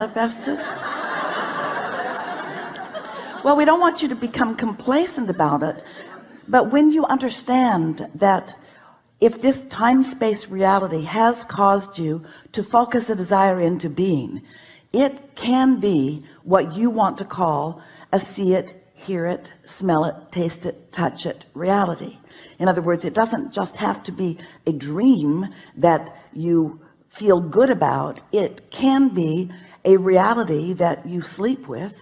manifested? Well, we don't want you to become complacent about it, but when you understand that if this time-space reality has caused you to focus a desire into being, it can be what you want to call a see it, hear it, smell it, taste it, touch it reality. In other words, it doesn't just have to be a dream that you feel good about. It can be a reality that you sleep with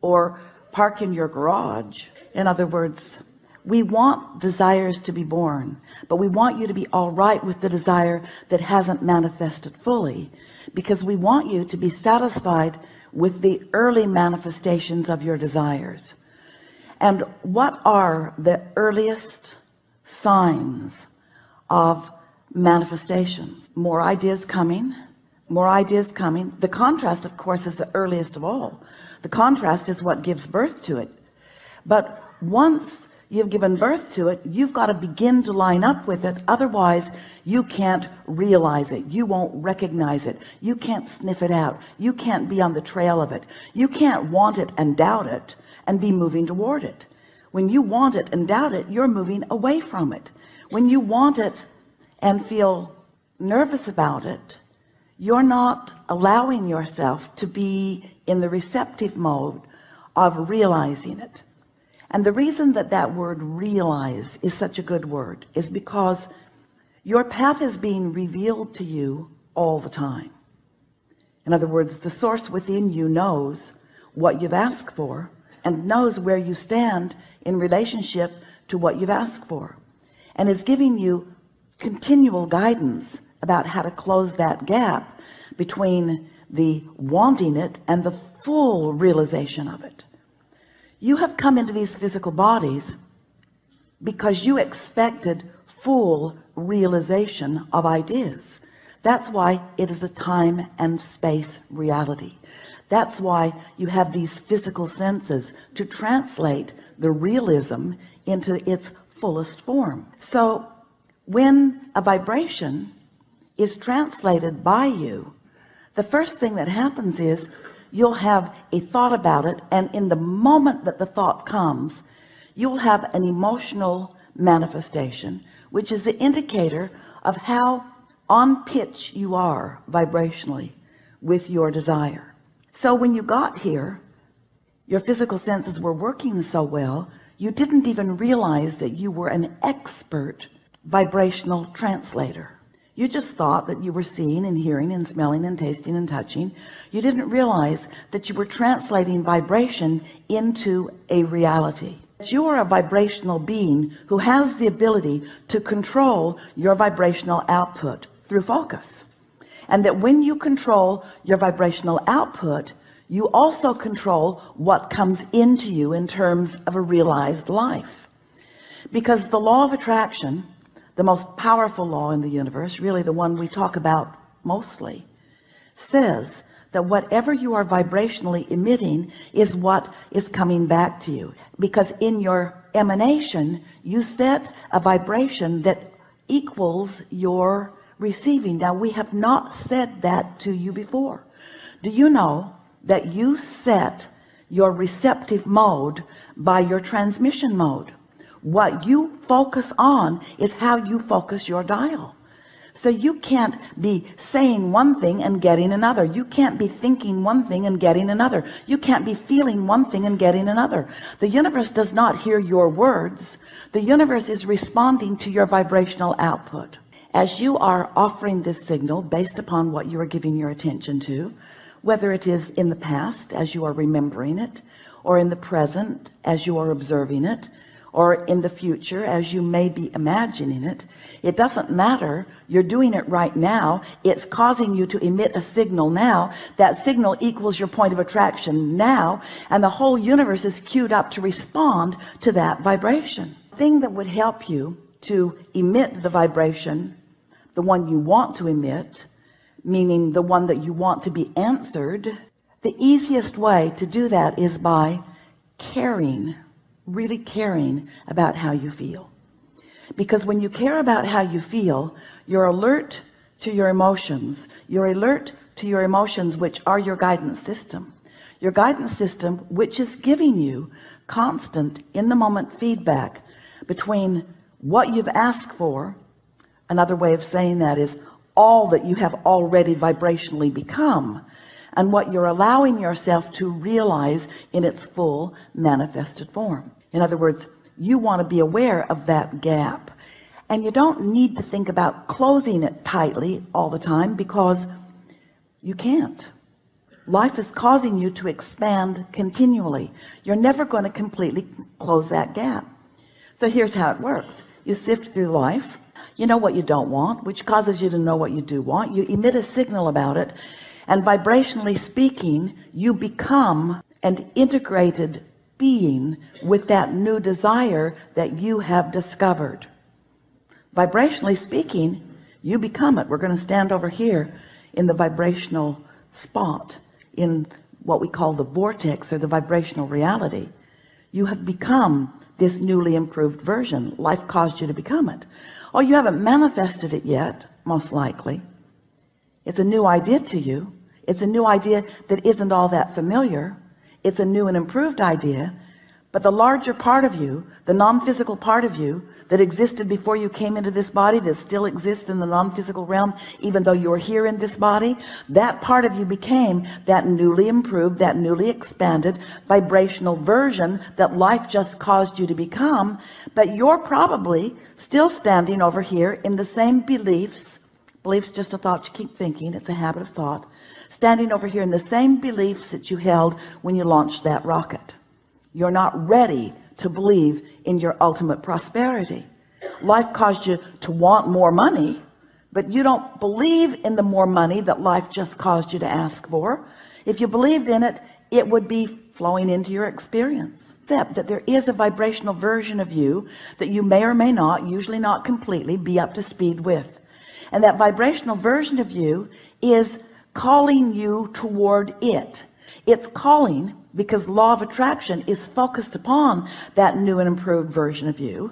or park in your garage. In other words, we want desires to be born, but we want you to be all right with the desire that hasn't manifested fully, because we want you to be satisfied with the early manifestations of your desires. And what are the earliest signs of manifestations? More ideas coming, more ideas coming. The contrast, of course, is the earliest of all. The contrast is what gives birth to it. But once you've given birth to it, you've got to begin to line up with it. Otherwise you can't realize it, you won't recognize it, you can't sniff it out, you can't be on the trail of it, you can't want it and doubt it and be moving toward it. When you want it and doubt it, you're moving away from it. When you want it and feel nervous about it, you're not allowing yourself to be in the receptive mode of realizing it. And the reason that that word realize is such a good word is because your path is being revealed to you all the time. In other words, the source within you knows what you've asked for and knows where you stand in relationship to what you've asked for, and is giving you continual guidance about how to close that gap between the wanting it and the full realization of it. You have come into these physical bodies because you expected full realization of ideas. That's why it is a time and space reality. That's why you have these physical senses to translate the realism into its fullest form. So when a vibration is translated by you, the first thing that happens is you'll have a thought about it, and in the moment that the thought comes, you'll have an emotional manifestation, which is the indicator of how on pitch you are vibrationally with your desire. So when you got here, your physical senses were working so well, you didn't even realize that you were an expert vibrational translator. You just thought that you were seeing and hearing and smelling and tasting and touching. You didn't realize that you were translating vibration into a reality. You are a vibrational being who has the ability to control your vibrational output through focus, and that when you control your vibrational output, you also control what comes into you in terms of a realized life. Because the law of attraction, the most powerful law in the universe, really the one we talk about mostly, says that whatever you are vibrationally emitting is what is coming back to you. Because in your emanation, you set a vibration that equals your receiving. Now, we have not said that to you before. Do you know that you set your receptive mode by your transmission mode? What you focus on is how you focus your dial. So you can't be saying one thing and getting another. You can't be thinking one thing and getting another. You can't be feeling one thing and getting another. The universe does not hear your words. The universe is responding to your vibrational output. As you are offering this signal based upon what you are giving your attention to, whether it is in the past as you are remembering it, or in the present as you are observing it, or in the future as you may be imagining it, it doesn't matter. You're doing it right now. It's causing you to emit a signal now. That signal equals your point of attraction now, and the whole universe is queued up to respond to that vibration. The thing that would help you to emit the vibration, the one you want to emit, meaning the one that you want to be answered, the easiest way to do that is by caring, really caring about how you feel. Because when you care about how you feel, you're alert to your emotions, you're alert to your emotions, which are your guidance system. Your guidance system, which is giving you constant in the moment feedback between what you've asked for. Another way of saying that is all that you have already vibrationally become, and what you're allowing yourself to realize in its full manifested form. In other words, you want to be aware of that gap, and you don't need to think about closing it tightly all the time, because you can't. Life is causing you to expand continually. You're never going to completely close that gap. So here's how it works. You sift through life. You know what you don't want, which causes you to know what you do want. You emit a signal about it, and vibrationally speaking, you become an integrated being with that new desire that you have discovered. Vibrationally speaking, you become it. We're going to stand over here in the vibrational spot, in what we call the vortex, or the vibrational reality. You have become this newly improved version. Life caused you to become it. Oh, you haven't manifested it yet, most likely. It's a new idea to you. It's a new idea that isn't all that familiar. It's a new and improved idea. But the larger part of you, the non-physical part of you that existed before you came into this body, that still exists in the non-physical realm, even though you're here in this body, that part of you became that newly improved, that newly expanded vibrational version that life just caused you to become. But you're probably still standing over here in the same beliefs. Beliefs just a thought you keep thinking. It's a habit of thought. Standing over here in the same beliefs that you held when you launched that rocket. You're not ready to believe in your ultimate prosperity. Life caused you to want more money, but you don't believe in the more money that life just caused you to ask for. If you believed in it, it would be flowing into your experience. Except that there is a vibrational version of you that you may or may not, usually not completely, be up to speed with. And that vibrational version of you is calling you toward it. It's calling because law of attraction is focused upon that new and improved version of you,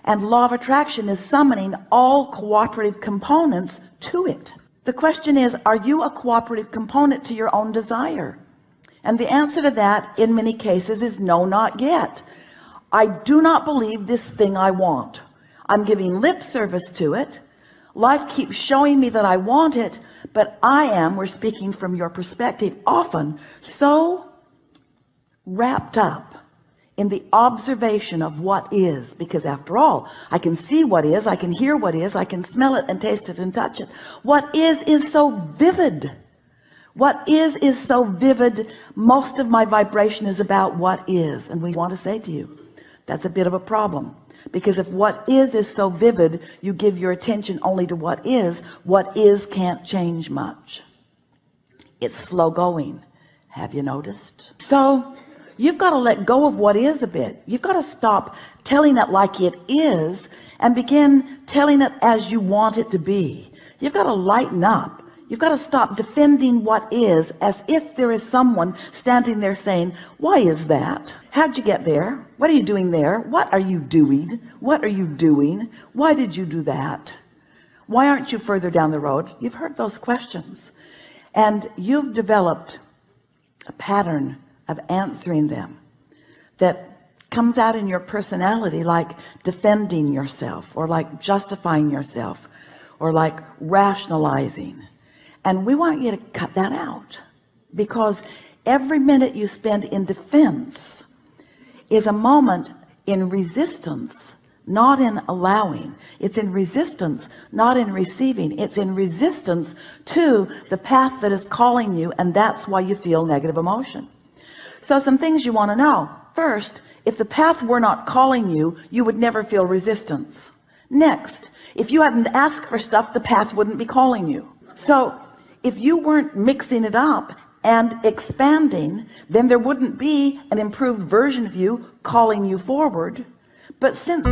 and law of attraction is summoning all cooperative components to it. The question is, are you a cooperative component to your own desire? And the answer to that in many cases is no, not yet. I do not believe this thing I want. I'm giving lip service to it. Life keeps showing me that I want it, but I am, we're speaking from your perspective, often so wrapped up in the observation of what is, because after all, I can see what is, I can hear what is, I can smell it and taste it and touch it. What is so vivid. What is so vivid. Most of my vibration is about what is, and we want to say to you, that's a bit of a problem. Because if what is so vivid, you give your attention only to what is can't change much. It's slow going. Have you noticed? So you've got to let go of what is a bit. You've got to stop telling it like it is and begin telling it as you want it to be. You've got to lighten up. You've got to stop defending what is as if there is someone standing there saying, why is that? How'd you get there? What are you doing there? What are you doing? What are you doing? Why did you do that? Why aren't you further down the road? You've heard those questions, and you've developed a pattern of answering them that comes out in your personality, like defending yourself, or like justifying yourself, or like rationalizing. And we want you to cut that out, because every minute you spend in defense is a moment in resistance, not in allowing. It's in resistance, not in receiving. It's in resistance to the path that is calling you, and that's why you feel negative emotion. So some things you want to know. First, if the path were not calling you, you would never feel resistance. Next, if you hadn't asked for stuff, the path wouldn't be calling you. So if you weren't mixing it up and expanding, then there wouldn't be an improved version of you calling you forward. But since